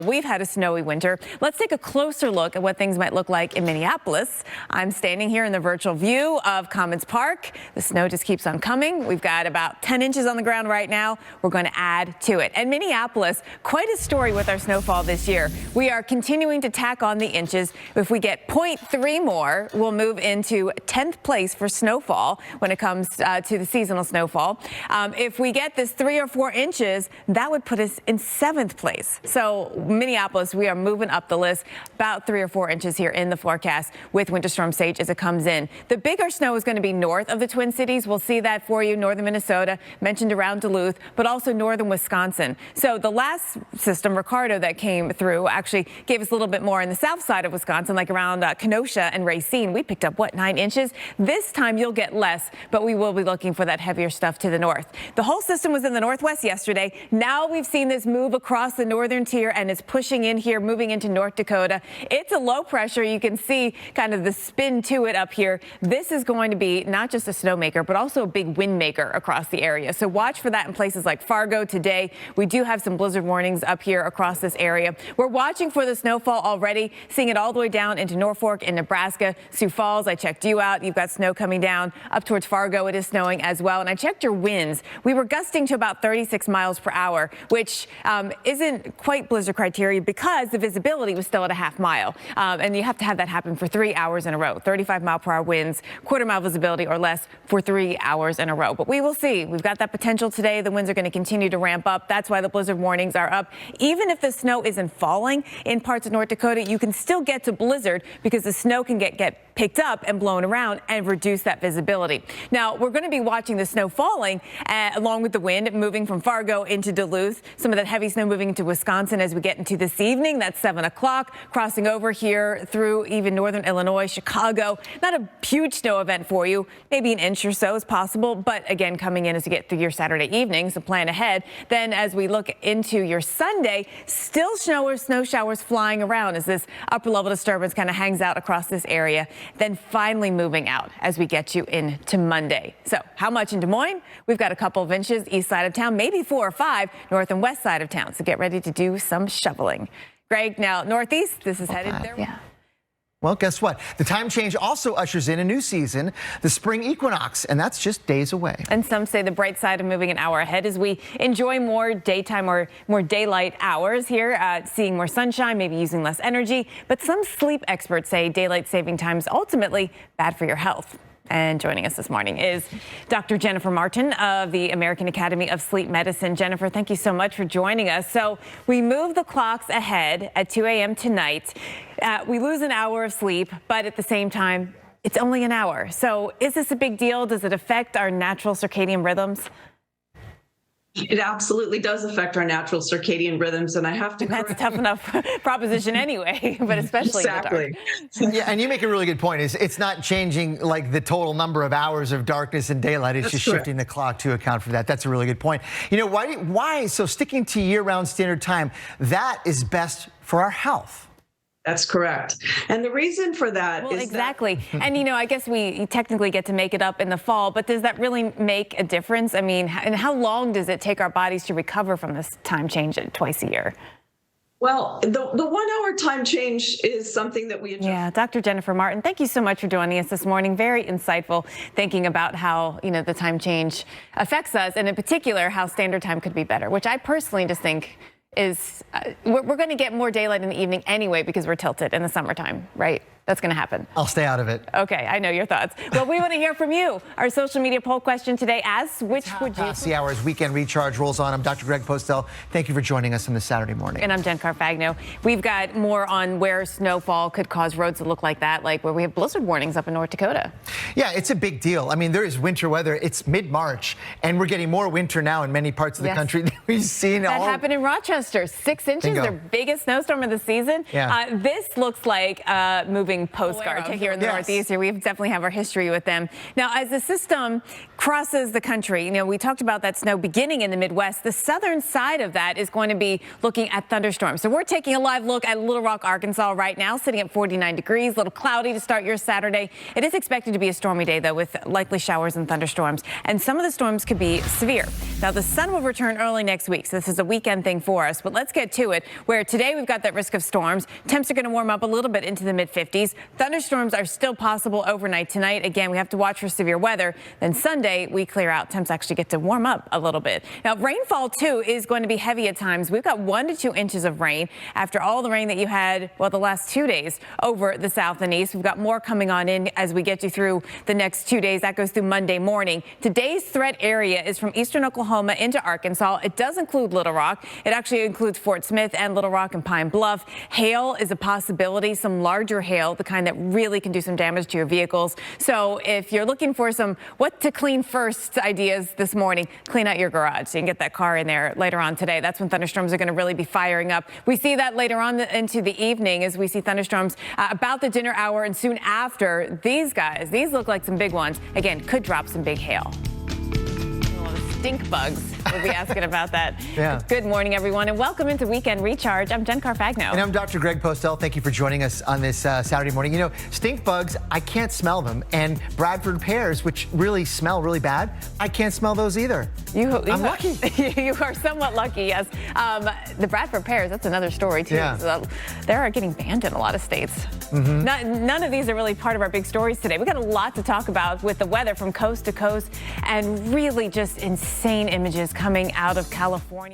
We've had a snowy winter. Let's take a closer look at what things might look like in Minneapolis. I'm standing here in the virtual view of Commons Park. The snow just keeps on coming. We've got about 10 inches on the ground right now. We're going to add to it. And Minneapolis, quite a story with our snowfall this year. We are continuing to tack on the inches. If we get 0.3 more, we'll move into 10th place for snowfall when it comes to the seasonal snowfall. If we get this 3 or 4 inches, that would put us in 7th place. So Minneapolis, we are moving up the list, about 3 or 4 inches here in the forecast with Winter Storm Sage as it comes in. The bigger snow is going to be north of the Twin Cities. We'll see that for you. Northern Minnesota, mentioned around Duluth, but also northern Wisconsin. So the last system, Ricardo, that came through actually gave us a little bit more in the south side of Wisconsin, like around Kenosha and Racine. We picked up, 9 inches? This time you'll get less, but we will be looking for that heavier stuff to the north. The whole system was in the northwest yesterday. Now we've seen this move across the northern tier, and it's pushing in here, moving into North Dakota. It's a low pressure. You can see kind of the spin to it up here. This is going to be not just a snowmaker, but also a big wind maker across the area. So watch for that in places like Fargo today. We do have some blizzard warnings up here across this area. We're watching for the snowfall already, seeing it all the way down into Norfolk in Nebraska. Sioux Falls, I checked you out. You've got snow coming down up towards Fargo. It is snowing as well. And I checked your winds. We were gusting to about 36 miles per hour, which isn't quite blizzard criteria because the visibility was still at a half mile. And you have to have that happen for 3 hours in a row. 35-mile-per-hour winds, quarter-mile visibility or less for 3 hours in a row. But we will see. We've got that potential today. The winds are going to continue to ramp up. That's why the blizzard warnings are up. Even if the snow isn't falling in parts of North Dakota, you can still get to blizzard because the snow can get picked up and blown around and reduce that visibility. Now, we're going to be watching the snow falling along with the wind moving from Fargo into Duluth. Some of that heavy snow moving into Wisconsin as we get into this evening. That's 7 o'clock, crossing over here through even northern Illinois, Chicago. Not a huge snow event for you. Maybe an inch or so is possible. But again, coming in as you get through your Saturday evening, so plan ahead. Then as we look into your Sunday, still snow showers flying around as this upper level disturbance kind of hangs out across this area. Then finally moving out as we get you into Monday. So how much in Des Moines? We've got a couple of inches east side of town, maybe 4 or 5 north and west side of town. So get ready to do some shoveling. Greg, now northeast, this is headed there. Yeah. Well, guess what? The time change also ushers in a new season, the spring equinox, and that's just days away. And some say the bright side of moving an hour ahead as we enjoy more daytime or more daylight hours here, seeing more sunshine, maybe using less energy. But some sleep experts say daylight saving time is ultimately bad for your health. And joining us this morning is Dr. Jennifer Martin of the American Academy of Sleep Medicine. Jennifer, thank you so much for joining us. So we move the clocks ahead at 2 a.m. tonight. We lose an hour of sleep, but at the same time, it's only an hour. So is this a big deal? Does it affect our natural circadian rhythms? It absolutely does affect our natural circadian rhythms, and I have to. That's a tough enough proposition anyway, but especially exactly. in the dark. Yeah, and you make a really good point. It's not changing like the total number of hours of darkness and daylight. It's just shifting the clock to account for that. That's a really good point. You know, why? So sticking to year-round standard time, that is best for our health. That's correct. And the reason for that is exactly. And, you know, I guess we technically get to make it up in the fall, but does that really make a difference? I mean, and how long does it take our bodies to recover from this time change twice a year? Well, the 1 hour time change is something that we adjust. Yeah, Dr. Jennifer Martin, thank you so much for joining us this morning. Very insightful, thinking about how, you know, the time change affects us, and in particular, how standard time could be better, which I personally just think is we're going to get more daylight in the evening anyway because we're tilted in the summertime, right? That's going to happen. I'll stay out of it. Okay, I know your thoughts. Well, we want to hear from you. Our social media poll question today asks, which would you... The hour's weekend recharge rolls on. I'm Dr. Greg Postel. Thank you for joining us on this Saturday morning. And I'm Jen Carfagno. We've got more on where snowfall could cause roads to look like that, like where we have blizzard warnings up in North Dakota. Yeah, it's a big deal. I mean, there is winter weather. It's mid-March, and we're getting more winter now in many parts of the country than we've seen. That happened in Rochester. 6 inches, their biggest snowstorm of the season. Yeah. This looks like moving moving postcard to here in the Northeast. Here, we definitely have our history with them. Now, as the system crosses the country, we talked about that snow beginning in the Midwest. The southern side of that is going to be looking at thunderstorms. So we're taking a live look at Little Rock, Arkansas right now, sitting at 49 degrees, a little cloudy to start your Saturday. It is expected to be a stormy day, though, with likely showers and thunderstorms. And some of the storms could be severe. Now, the sun will return early next week, so this is a weekend thing for us. But let's get to it, where today we've got that risk of storms. Temps are going to warm up a little bit into the mid-50s. Thunderstorms are still possible overnight tonight. Again, we have to watch for severe weather. Then Sunday, we clear out. Temps actually get to warm up a little bit. Now, rainfall, too, is going to be heavy at times. We've got 1 to 2 inches of rain after all the rain that you had, well, the last 2 days over the south and east. We've got more coming on in as we get you through the next 2 days. That goes through Monday morning. Today's threat area is from eastern Oklahoma into Arkansas. It does include Little Rock. It actually includes Fort Smith and Little Rock and Pine Bluff. Hail is a possibility, some larger hail, the kind that really can do some damage to your vehicles. So if you're looking for some what to clean first ideas this morning, clean out your garage so you can get that car in there later on today. That's when thunderstorms are going to really be firing up. We see that later on into the evening as we see thunderstorms about the dinner hour and soon after. These guys, these look like some big ones. Again, could drop some big hail. Stink bugs. We'll be asking about that. Yeah. Good morning, everyone, and welcome into Weekend Recharge. I'm Jen Carfagno. And I'm Dr. Greg Postel. Thank you for joining us on this Saturday morning. Stink bugs, I can't smell them. And Bradford pears, which really smell really bad, I can't smell those either. I'm lucky. You are somewhat lucky, yes. The Bradford pears, that's another story, too. Yeah. So they are getting banned in a lot of states. None of these are really part of our big stories today. We've got a lot to talk about with the weather from coast to coast and really just insane images coming out of California.